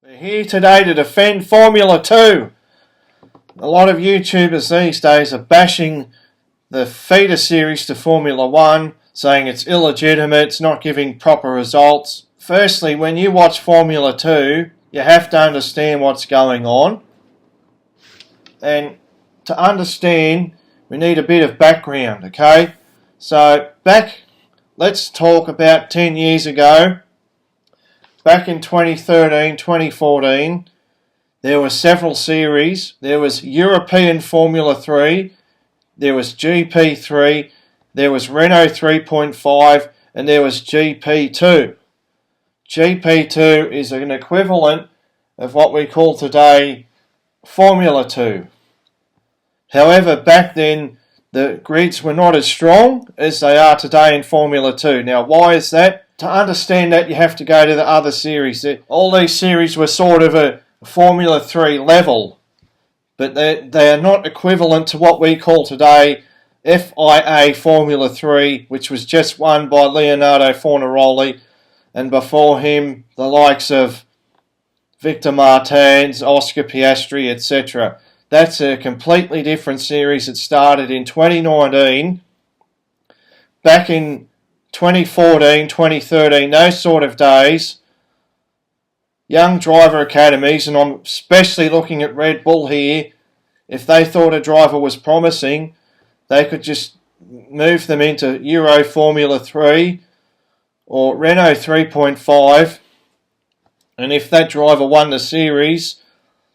We're here today to defend Formula 2. A lot of YouTubers these days are bashing the feeder series to Formula 1, saying it's illegitimate, it's not giving proper results. Firstly, when you watch Formula 2, you have to understand what's going on. And to understand, we need a bit of background, okay? So, let's talk about 10 years ago. Back in 2013, 2014, there were several series. There was European Formula 3, there was GP3, there was Renault 3.5, and there was GP2. GP2 is an equivalent of what we call today Formula 2. However, back then, the grids were not as strong as they are today in Formula 2. Now, why is that? To understand that, you have to go to the other series. All these series were sort of a Formula 3 level, but they are not equivalent to what we call today FIA Formula 3, which was just won by Leonardo Fornaroli, and before him, the likes of Victor Martins, Oscar Piastri, etc. That's a completely different series. It started in 2019. Back in 2014, 2013, those sort of days, young driver academies, and I'm especially looking at Red Bull here, if they thought a driver was promising, they could just move them into Euro Formula 3 or Renault 3.5, and if that driver won the series,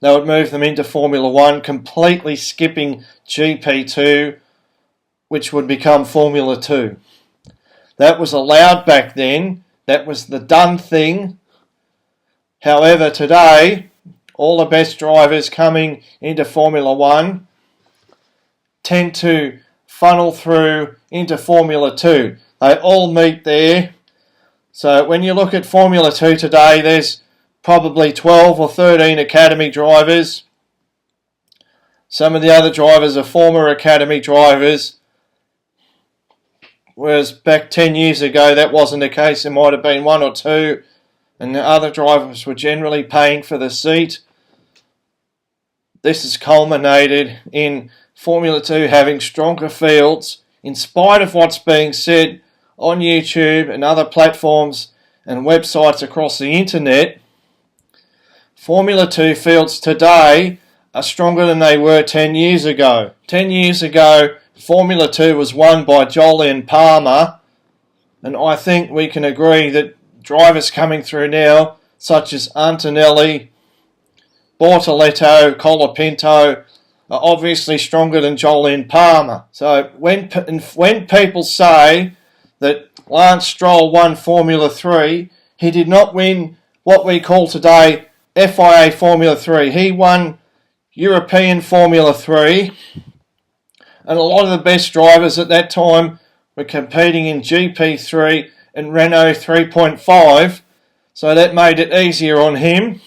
they would move them into Formula 1, completely skipping GP2, which would become Formula 2. That was allowed back then. That was the done thing. However, today, all the best drivers coming into Formula 1 tend to funnel through into Formula 2. They all meet there. So when you look at Formula 2 today, there's probably 12 or 13 academy drivers. Some of the other drivers are former academy drivers. Whereas back 10 years ago, that wasn't the case. There might have been one or two, and the other drivers were generally paying for the seat. This has culminated in Formula 2 having stronger fields, in spite of what's being said on YouTube and other platforms and websites across the internet. Formula 2 fields today are stronger than they were 10 years ago. 10 years ago, Formula 2 was won by Ollie and Palmer, and I think we can agree that drivers coming through now, such as Antonelli, Bortoletto, Colapinto, are obviously stronger than Ollie and Palmer. So when people say that Lance Stroll won Formula 3, he did not win what we call today FIA Formula 3. He won European Formula 3. And a lot of the best drivers at that time were competing in GP3 and Renault 3.5, so that made it easier on him,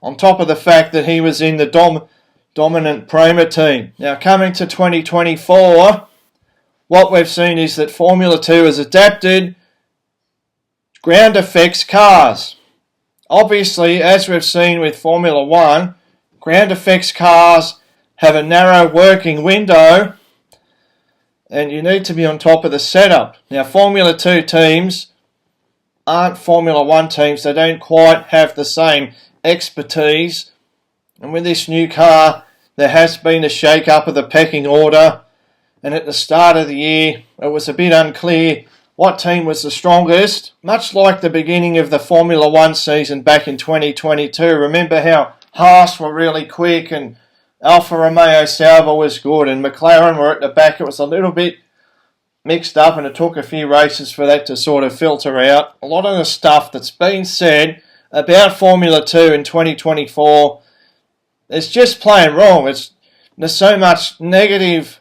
on top of the fact that he was in the dominant Prema team. Now coming to 2024, what we've seen is that Formula 2 has adapted ground effects cars. Obviously, as we've seen with Formula 1, ground effects cars have a narrow working window, and you need to be on top of the setup. Now, Formula 2 teams aren't Formula 1 teams. They don't quite have the same expertise. And with this new car, there has been a shake-up of the pecking order. And at the start of the year, it was a bit unclear what team was the strongest. Much like the beginning of the Formula 1 season back in 2022. Remember how Haas were really quick and Alfa Romeo Sauber was good and McLaren were at the back. It was a little bit mixed up, and it took a few races for that to sort of filter out. A lot of the stuff that's been said about Formula 2 in 2024 is just plain wrong. There's so much negative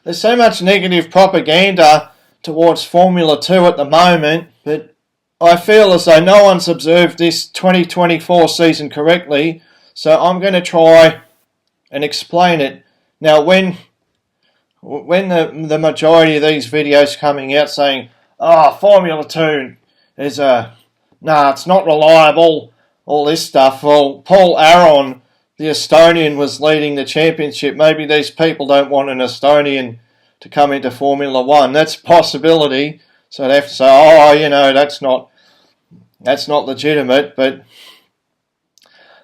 propaganda towards Formula 2 at the moment, but I feel as though no one's observed this 2024 season correctly, so I'm going to try and explain it. Now, when the majority of these videos coming out saying, Formula 2 is it's not reliable, all this stuff. Well, Paul Aron, the Estonian, was leading the championship. Maybe these people don't want an Estonian to come into Formula One. That's a possibility. So they have to say, oh, you know, that's not legitimate. But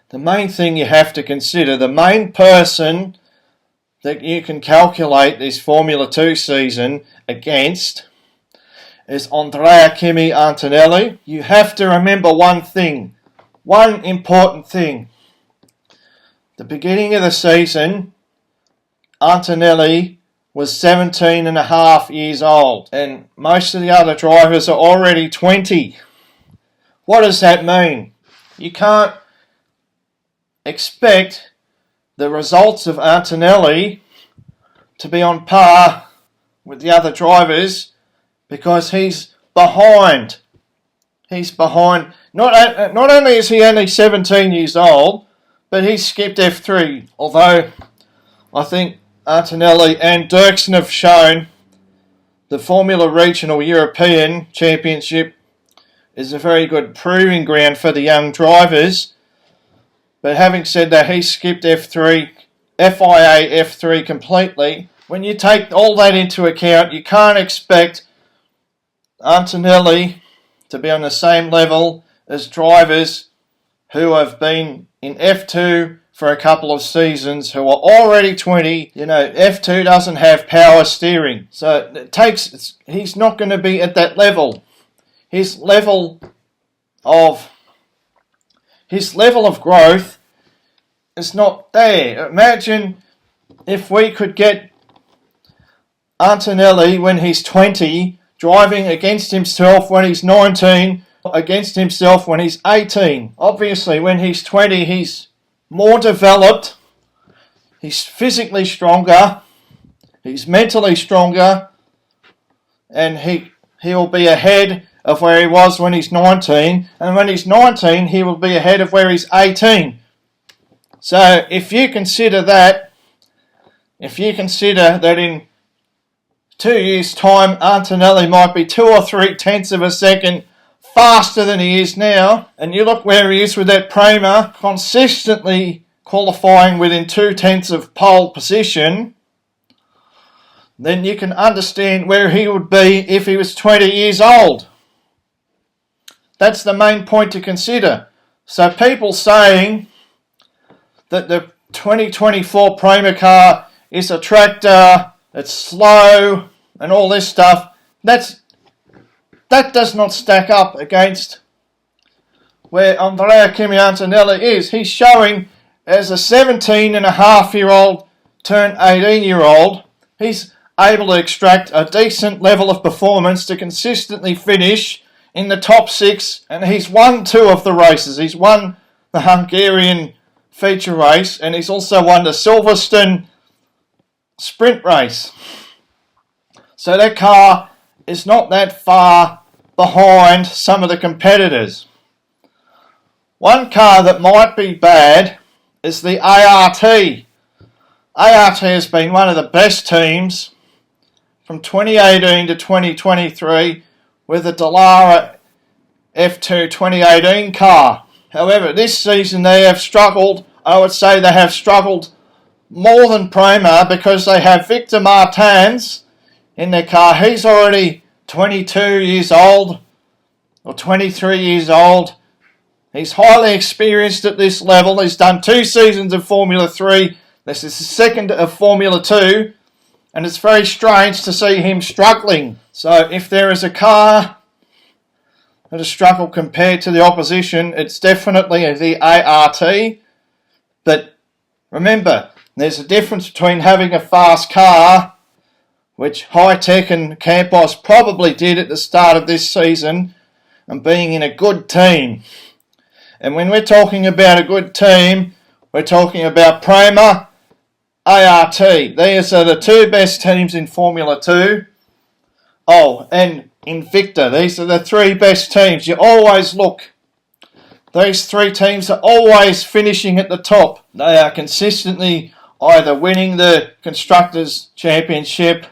the main thing you have to consider, the main person that you can calculate this Formula 2 season against is Andrea Kimi Antonelli. You have to remember one thing, one important thing. The beginning of the season, Antonelli was 17 and a half years old, and most of the other drivers are already 20. What does that mean? You can't expect the results of Antonelli to be on par with the other drivers because he's behind. He's behind. Not only is he only 17 years old, but he's skipped F3. Although I think Antonelli and Dirksen have shown the Formula Regional European Championship is a very good proving ground for the young drivers. But having said that, he skipped F3, FIA F3 completely. When you take all that into account, you can't expect Antonelli to be on the same level as drivers who have been in F2 for a couple of seasons, who are already 20. You know, F2 doesn't have power steering. So he's not going to be at that level. His level of growth is not there. Imagine if we could get Antonelli when he's 20, driving against himself when he's 19, against himself when he's 18. Obviously, when he's 20, he's more developed, he's physically stronger, he's mentally stronger, and he'll be ahead of where he was when he's 19, and when he's 19 he will be ahead of where he's 18. So if you consider that in 2 years' time Antonelli might be 2 or 3 tenths of a second faster than he is now, and you look where he is with that Prema, consistently qualifying within 2 tenths of pole position, then you can understand where he would be if he was 20 years old. That's the main point to consider. So people saying that the 2024 Prema car is a tractor, it's slow, and all this stuff, that does not stack up against where Andrea Kimi Antonelli is. He's showing as a 17-and-a-half-year-old turned 18-year-old, he's able to extract a decent level of performance to consistently finish in the top 6, and he's won 2 of the races. He's won the Hungarian feature race, and he's also won the Silverstone sprint race. So that car is not that far behind some of the competitors. One car that might be bad is the ART. ART has been one of the best teams from 2018 to 2023 with the Dallara F2 2018 car. However, this season they have struggled. I would say they have struggled more than Prema because they have Victor Martins in their car. He's already 22 years old or 23 years old. He's highly experienced at this level. He's done 2 seasons of Formula 3. This is the second of Formula 2. And it's very strange to see him struggling. So if there is a car that has struggled compared to the opposition, it's definitely the ART. But remember, there's a difference between having a fast car, which High-Tech and Campos probably did at the start of this season, and being in a good team. And when we're talking about a good team, we're talking about Prema, ART. These are the 2 best teams in Formula 2. Oh, and Invicta. These are the 3 best teams. You always look. These 3 teams are always finishing at the top. They are consistently either winning the Constructors' Championship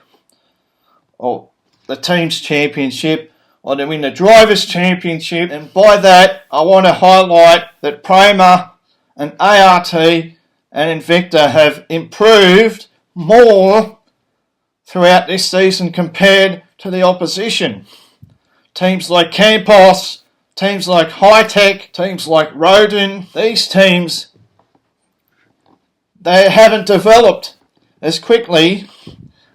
or the Teams' Championship, or to win the Drivers' Championship. And by that, I want to highlight that Prema and ART and Invicta have improved more throughout this season compared to the opposition. Teams like Campos, teams like High Tech, teams like Rodin, these teams, they haven't developed as quickly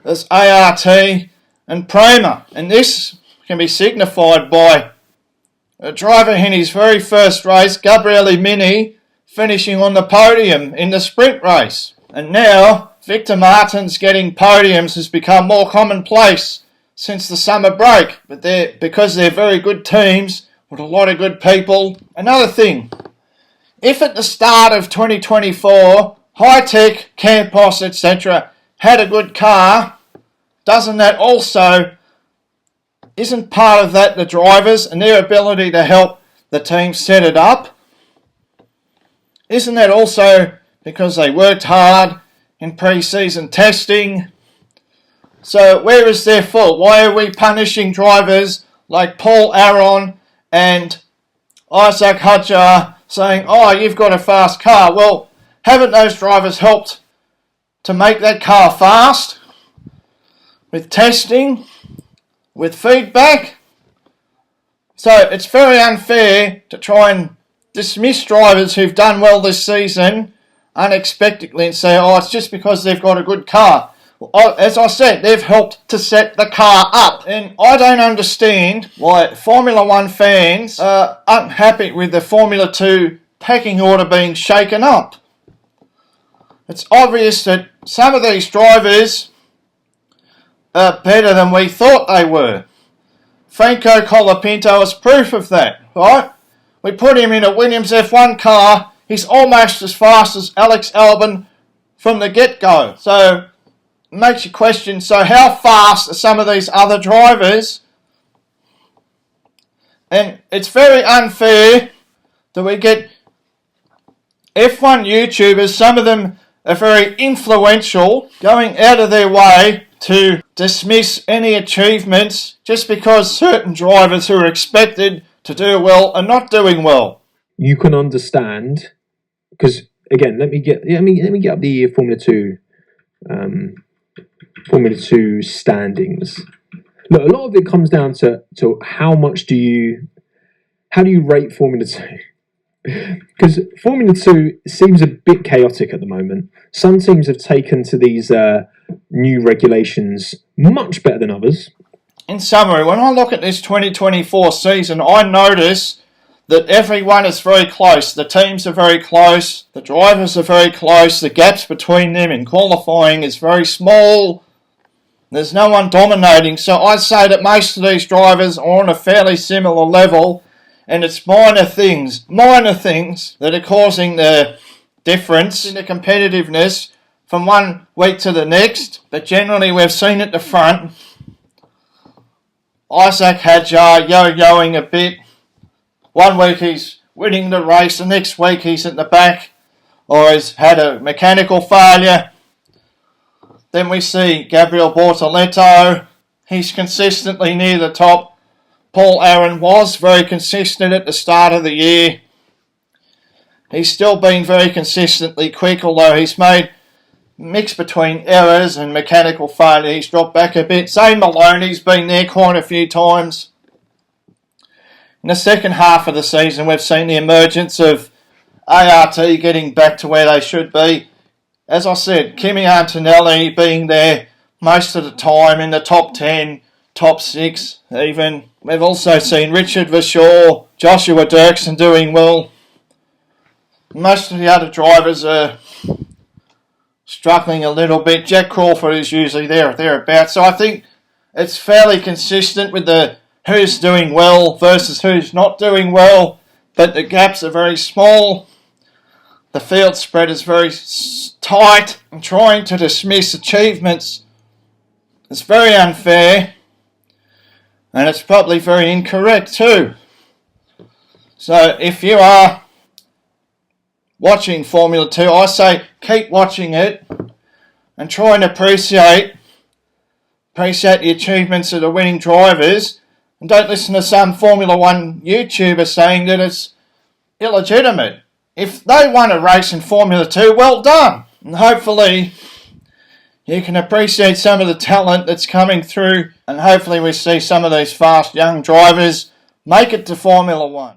as ART and Prema. And this can be signified by a driver in his very first race, Gabriele Mini, finishing on the podium in the sprint race. And now, Victor Martins getting podiums has become more commonplace since the summer break. But because they're very good teams with a lot of good people. Another thing, if at the start of 2024, High Tech, Campos, etc. had a good car, isn't part of that the drivers and their ability to help the team set it up? Isn't that also because they worked hard in pre-season testing? So where is their fault? Why are we punishing drivers like Paul Aron and Isaac Hadjar saying, oh, you've got a fast car? Well, haven't those drivers helped to make that car fast? With testing? With feedback? So it's very unfair to try and dismiss drivers who've done well this season unexpectedly and say, oh, it's just because they've got a good car. Well, as I said, they've helped to set the car up. And I don't understand why Formula 1 fans are unhappy with the Formula 2 pecking order being shaken up. It's obvious that some of these drivers are better than we thought they were. Franco Colapinto is proof of that, right? We put him in a Williams F1 car, he's almost as fast as Alex Albon from the get-go. So, it makes you question, so how fast are some of these other drivers? And it's very unfair that we get F1 YouTubers, some of them are very influential, going out of their way to dismiss any achievements just because certain drivers who are expected to do well are not doing well. You can understand, because again, let me get up the Formula 2 standings. Look, a lot of it comes down to how do you rate Formula 2? Because Formula 2 seems a bit chaotic at the moment. Some teams have taken to these new regulations much better than others. In summary, when I look at this 2024 season, I notice that everyone is very close. The teams are very close. The drivers are very close. The gaps between them in qualifying is very small. There's no one dominating. So I'd say that most of these drivers are on a fairly similar level. And it's minor things that are causing the difference in the competitiveness from one week to the next. But generally we've seen at the front, Isaac Hadjar yo-yoing a bit. One week he's winning the race, the next week he's at the back or has had a mechanical failure. Then we see Gabriel Bortoleto, he's consistently near the top. Paul Aron was very consistent at the start of the year. He's still been very consistently quick, although he's made mix between errors and mechanical failure. He's dropped back a bit. Zane Maloney's been there quite a few times. In the second half of the season, we've seen the emergence of ART getting back to where they should be. As I said, Kimi Antonelli being there most of the time in the top 10, top 6 even. We've also seen Richard Verschoor, Joshua Dirksen doing well. Most of the other drivers are struggling a little bit. Jack Crawford is usually there or thereabouts. So I think it's fairly consistent with the who's doing well versus who's not doing well. But the gaps are very small. The field spread is very tight. And trying to dismiss achievements is very unfair. And it's probably very incorrect too. So if you are watching Formula 2, I say keep watching it and try and appreciate the achievements of the winning drivers, And don't listen to some Formula 1 YouTuber saying that it's illegitimate. If they won a race in Formula 2, well done. And hopefully you can appreciate some of the talent that's coming through, and hopefully we see some of these fast young drivers make it to Formula 1.